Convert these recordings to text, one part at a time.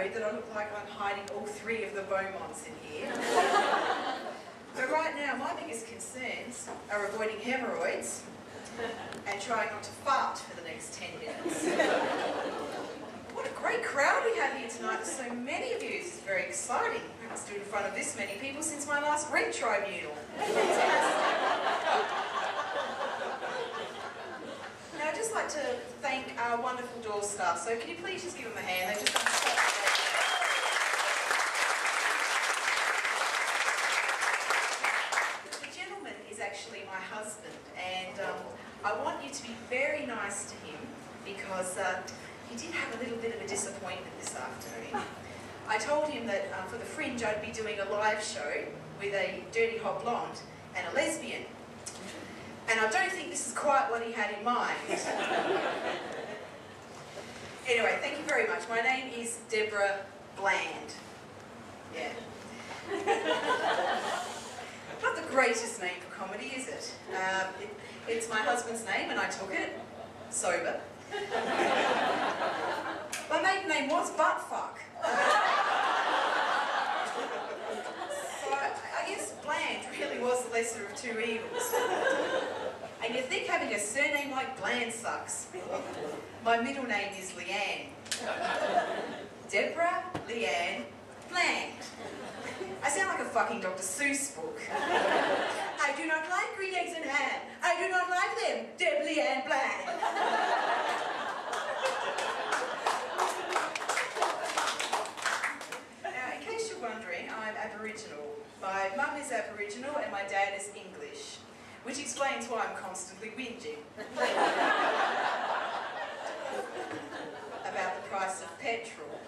worried that I look like I'm hiding all 3 of the Beaumonts in here. But right now, my biggest concerns are avoiding hemorrhoids and trying not to fart for the next 10 minutes. What a great crowd we have here tonight. There's so many of you. This is very exciting. I haven't stood in front of this many people since my last rent tribunal. Now, I'd just like to thank our wonderful door staff. So can you please just give them a hand? They've just done such a great job. Actually my husband, and I want you to be very nice to him because he did have a little bit of a disappointment this afternoon. I told him that for the Fringe I'd be doing a live show with a dirty hot blonde and a lesbian, and I don't think this is quite what he had in mind. Anyway, thank you very much. My name is Deb Bland. Yeah. Not the greatest name for comedy, is it? It's my husband's name and I took it, sober. My maiden name was Buttfuck. So I guess Bland really was the lesser of 2 evils. And you think having a surname like Bland sucks. My middle name is Leanne. Deborah Leanne Bland. I sound like a fucking Dr. Seuss book. I do not like green eggs and ham. I do not like them. Deb Leanne Bland. Now, in case you're wondering, I'm Aboriginal. My mum is Aboriginal and my dad is English, which explains why I'm constantly whinging about the price of petrol.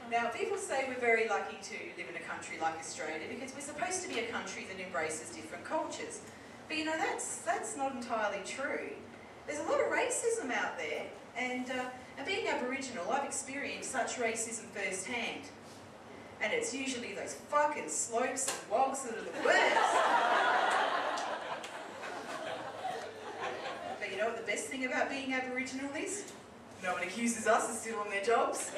Now, people say we're very lucky to live in a country like Australia because we're supposed to be a country that embraces different cultures. But you know, that's not entirely true. There's a lot of racism out there, and being Aboriginal, I've experienced such racism firsthand. And it's usually those fucking slopes and wogs that are the worst. But you know what the best thing about being Aboriginal is? No one accuses us of still on their jobs.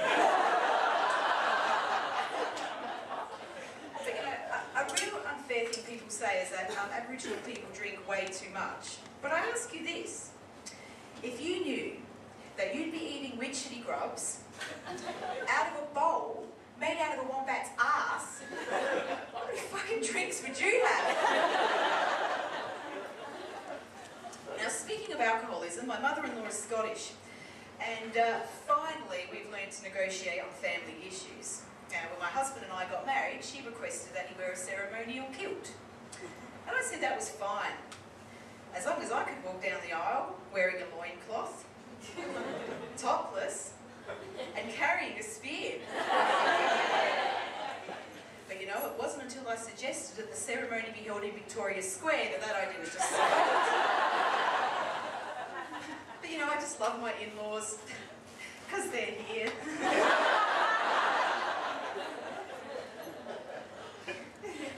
A real unfair thing people say is that Aboriginal people drink way too much. But I ask you this, if you knew that you'd be eating witchetty grubs out of a bowl made out of a wombat's ass, what many fucking drinks would you have? Now, speaking of alcoholism, my mother-in-law is Scottish, and finally we've learned to negotiate on family issues. Now, when my husband and I got married, she requested that he wear a ceremonial kilt. And I said that was fine, as long as I could walk down the aisle wearing a loincloth, topless, and carrying a spear. But you know, it wasn't until I suggested that the ceremony be held in Victoria Square that idea was just solved. But you know, I just love my in-laws, because they're here.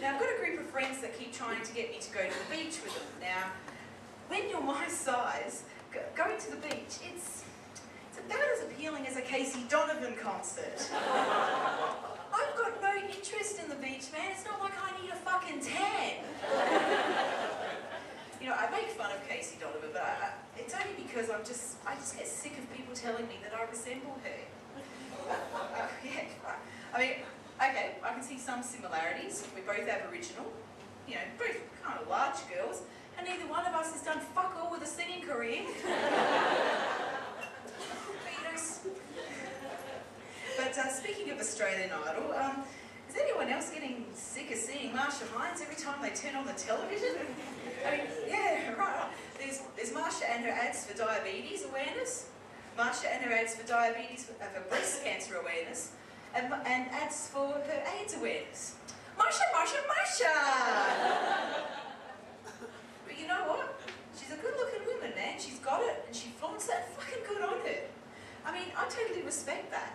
Now, I've got a group of friends that keep trying to get me to go to the beach with them. Now, when you're my size, going to the beach, it's about as appealing as a Casey Donovan concert. I've got no interest in the beach, man. It's not like I need a fucking tan. You know, I make fun of Casey Donovan, but it's only because I just get sick of people telling me that I resemble her. Yeah, I mean, okay, I can see some similarities. We're both Aboriginal, you know, both kind of large girls, and neither one of us has done fuck all with a singing career. But speaking of Australian Idol, is anyone else getting sick of seeing Marsha Hines every time they turn on the television? I mean, yeah, right. There's Marsha and her ads for diabetes awareness, Marsha and her ads for diabetes for breast cancer awareness, and ads for her AIDS awareness. Marsha, Marsha, Marsha! But you know what? She's a good-looking woman, man. She's got it, and she flaunts that fucking good on her. I mean, I totally respect that.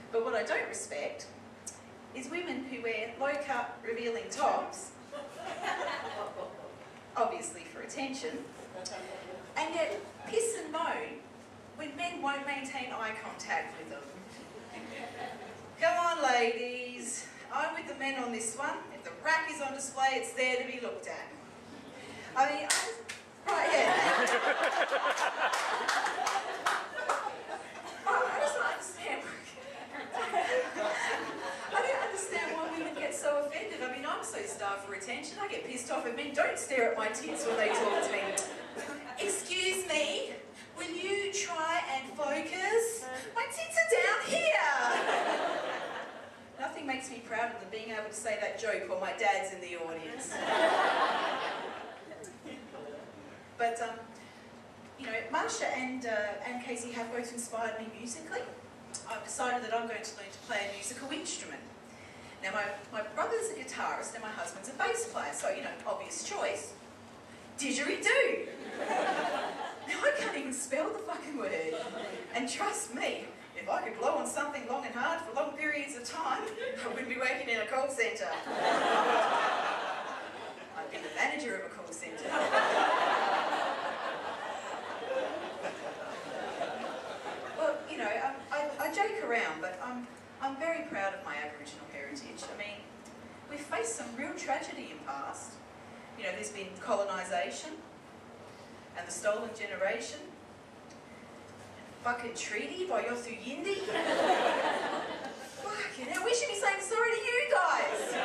But what I don't respect is women who wear low-cut, revealing tops, obviously for attention, and yet piss and moan when men won't maintain eye contact with them. Come on, ladies. I'm with the men on this one. If the rack is on display, it's there to be looked at. I mean, right, yeah. I just don't understand. I don't understand why women get so offended. I mean, I'm so starved for attention. I get pissed off at men. Don't stare at my tits when they talk to me. Excuse me, will you try and focus? My tits are down here. Nothing makes me prouder than being able to say that joke while my dad's in the audience. But, you know, Marsha and Casey have both inspired me musically. I've decided that I'm going to learn to play a musical instrument. Now, my brother's a guitarist and my husband's a bass player, so, you know, obvious choice. Didgeridoo! Now, I can't even spell the fucking word. And trust me, if I could blow on something long and hard for long periods of time, I wouldn't be working in a call centre. I'd be the manager of a call centre. Well, you know, I joke around, but I'm very proud of my Aboriginal heritage. I mean, we've faced some real tragedy in the past. You know, there's been colonisation and the stolen generation. Fucking treaty by Yothu Yindi. Fucking hell, we should be saying sorry to you guys.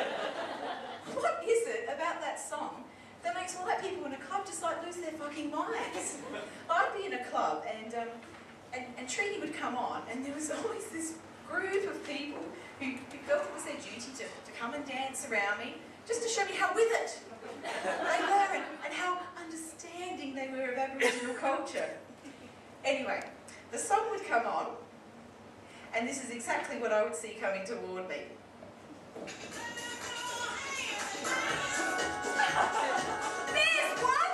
What is it about that song that makes white people in a club just like lose their fucking minds? I'd be in a club and treaty would come on and there was always this group of people who felt it was their duty to come and dance around me just to show me how with it they were and how understanding they were of Aboriginal culture. Anyway, the song would come on, and this is exactly what I would see coming toward me. There's one!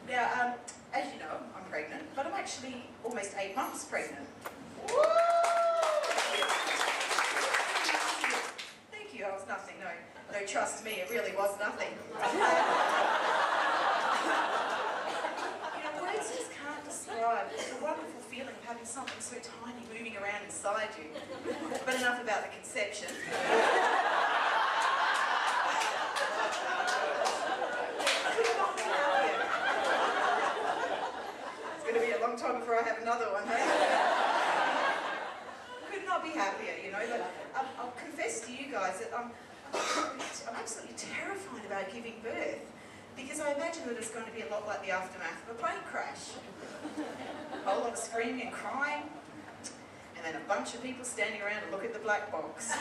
Now, as you know, I'm pregnant, but I'm actually almost 8 months pregnant. Woo! Thank you, I was nothing, no, trust me, it really was nothing. You know, words just can't describe the wonderful feeling of having something so tiny moving around inside you. But enough about the conception. Long time before I have another one, hey? Could not be happier, you know, but I'll confess to you guys that I'm absolutely terrified about giving birth because I imagine that it's going to be a lot like the aftermath of a plane crash. A whole lot of screaming and crying, and then a bunch of people standing around to look at the black box.